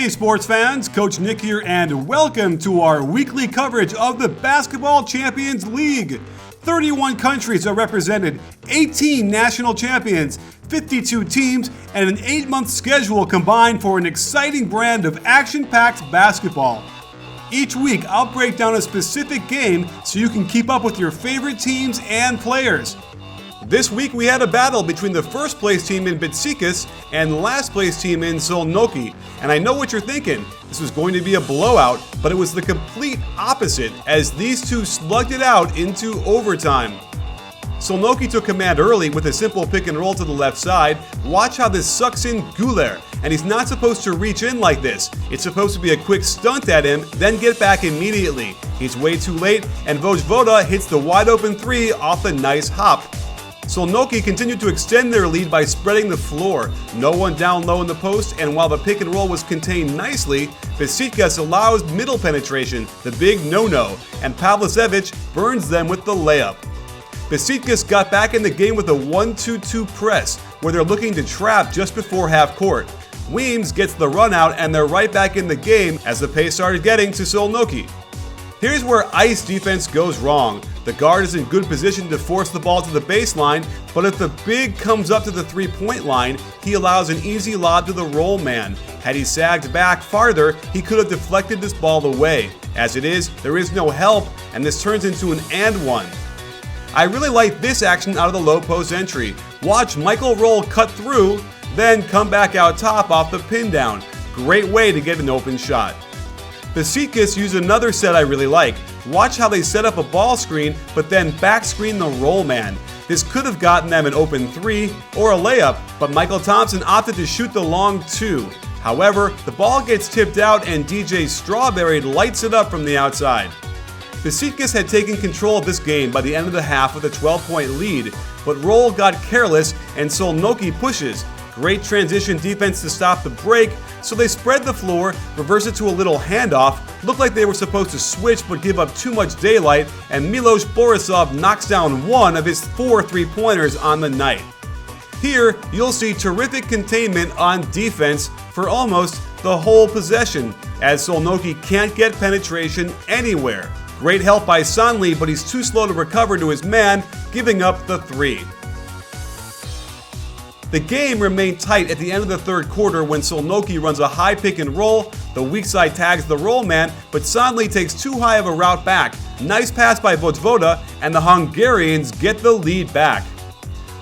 Hey sports fans, Coach Nick here and welcome to our weekly coverage of the Basketball Champions League. 31 countries are represented, 18 national champions, 52 teams, and an 8-month schedule combined for an exciting brand of action-packed basketball. Each week, I'll break down a specific game so you can keep up with your favorite teams and players. This week we had a battle between the first place team in Besiktas and last place team in Szolnoki. And I know what you're thinking, this was going to be a blowout, but it was the complete opposite as these two slugged it out into overtime. Szolnoki took command early with a simple pick and roll to the left side. Watch how this sucks in Güler, and he's not supposed to reach in like this. It's supposed to be a quick stunt at him, then get back immediately. He's way too late, and Vojvoda hits the wide open three off a nice hop. Szolnoki continued to extend their lead by spreading the floor. No one down low in the post, and while the pick and roll was contained nicely, Besiktas allows middle penetration, the big no-no, and Pavlosevic burns them with the layup. Besiktas got back in the game with a 1-2-2 press, where they're looking to trap just before half court. Weems gets the run out, and they're right back in the game as the pace started getting to Szolnoki. Here's where ice defense goes wrong. The guard is in good position to force the ball to the baseline, but if the big comes up to the three-point line, he allows an easy lob to the roll man. Had he sagged back farther, he could have deflected this ball away. As it is, there is no help, and this turns into an and one. I really like this action out of the low post entry. Watch Michael Roll cut through, then come back out top off the pin down. Great way to get an open shot. Besiktas use another set I really like. Watch how they set up a ball screen, but then back screen the roll man. This could have gotten them an open three or a layup, but Michael Thompson opted to shoot the long two. However, the ball gets tipped out and DJ Strawberry lights it up from the outside. Besiktas had taken control of this game by the end of the half with a 12-point lead, but Roll got careless and Szolnoki pushes. Great transition defense to stop the break, so they spread the floor, reverse it to a little handoff, looked like they were supposed to switch but give up too much daylight, and Milos Borisov knocks down one of his 4 3-pointers on the night. Here, you'll see terrific containment on defense for almost the whole possession, as Szolnoki can't get penetration anywhere. Great help by Sanli, but he's too slow to recover to his man, giving up the three. The game remained tight at the end of the third quarter when Szolnoki runs a high pick and roll. The weak side tags the roll man, but Sanli takes too high of a route back. Nice pass by Vojvoda, and the Hungarians get the lead back.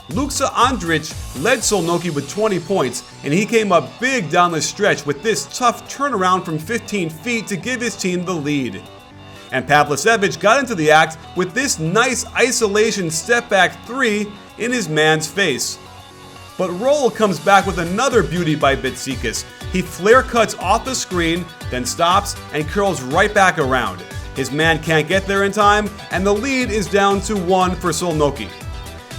Luka Andrić led Szolnoki with 20 points, and he came up big down the stretch with this tough turnaround from 15 feet to give his team the lead. And Pavlosevic got into the act with this nice isolation step-back three in his man's face. But Roll comes back with another beauty by Besiktas. He flare cuts off the screen, then stops and curls right back around. His man can't get there in time, and the lead is down to 1 for Szolnoki.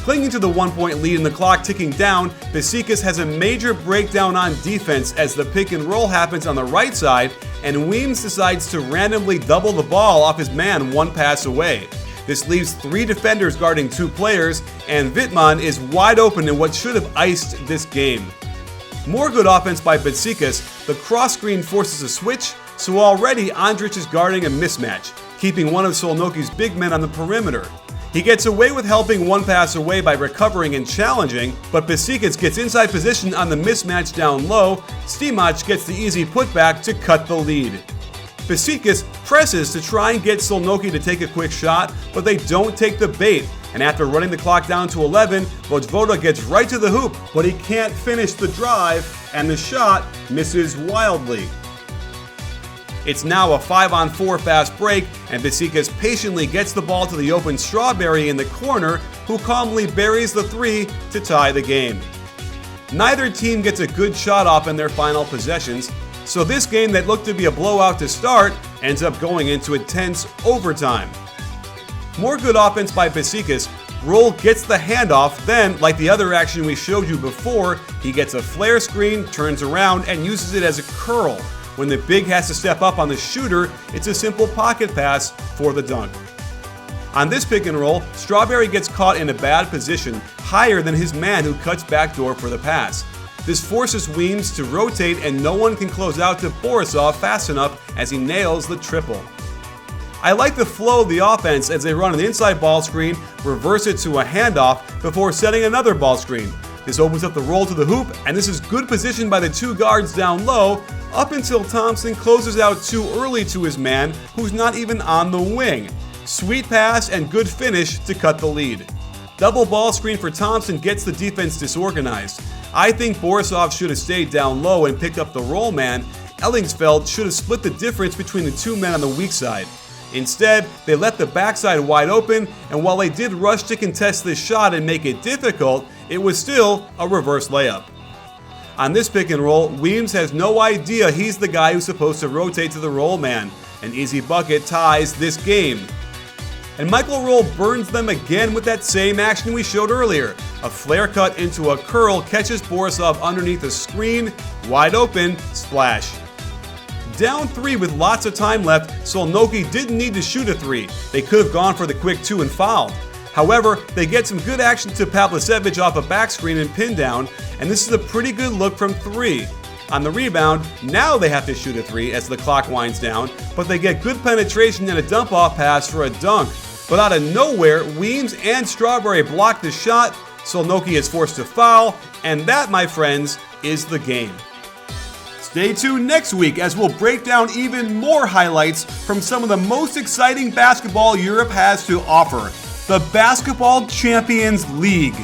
Clinging to the 1-point lead and the clock ticking down, Besiktas has a major breakdown on defense as the pick and roll happens on the right side, and Weems decides to randomly double the ball off his man one pass away. This leaves 3 defenders guarding 2 players, and Wittmann is wide open in what should have iced this game. More good offense by Besiktas. The cross screen forces a switch, so already Andrić is guarding a mismatch, keeping one of Szolnoki's big men on the perimeter. He gets away with helping one pass away by recovering and challenging, but Besiktas gets inside position on the mismatch down low. Stimac gets the easy putback to cut the lead. Besiktas presses to try and get Szolnoki to take a quick shot, but they don't take the bait. And after running the clock down to 11, Vojvoda gets right to the hoop, but he can't finish the drive, and the shot misses wildly. It's now a 5-on-4 fast break, and Besiktas patiently gets the ball to the open Strawberry in the corner, who calmly buries the three to tie the game. Neither team gets a good shot off in their final possessions, so this game that looked to be a blowout to start ends up going into a tense overtime. More good offense by Besiktas. Roll gets the handoff, then, like the other action we showed you before, he gets a flare screen, turns around, and uses it as a curl. When the big has to step up on the shooter, it's a simple pocket pass for the dunk. On this pick and roll, Strawberry gets caught in a bad position, higher than his man who cuts backdoor for the pass. This forces Weems to rotate and no one can close out to Borisov fast enough as he nails the triple. I like the flow of the offense as they run an inside ball screen, reverse it to a handoff before setting another ball screen. This opens up the roll to the hoop, and this is good position by the two guards down low up until Thompson closes out too early to his man, who's not even on the wing. Sweet pass and good finish to cut the lead. Double ball screen for Thompson gets the defense disorganized. I think Borisov should have stayed down low and picked up the roll man. Ellingsfeld should have split the difference between the two men on the weak side. Instead, they left the backside wide open, and while they did rush to contest this shot and make it difficult, it was still a reverse layup. On this pick and roll, Weems has no idea he's the guy who's supposed to rotate to the roll man. An easy bucket ties this game. And Michael Roll burns them again with that same action we showed earlier. A flare cut into a curl catches Borisov underneath a screen, wide open, splash. Down 3 with lots of time left, Szolnoki didn't need to shoot a 3. They could have gone for the quick 2 and fouled. However, they get some good action to Pavlicevic off a back screen and pin down, and this is a pretty good look from 3. On the rebound, now they have to shoot a 3 as the clock winds down, but they get good penetration and a dump-off pass for a dunk. But out of nowhere, Weems and Strawberry block the shot, Szolnoki is forced to foul, and that, my friends, is the game. Stay tuned next week as we'll break down even more highlights from some of the most exciting basketball Europe has to offer, the Basketball Champions League.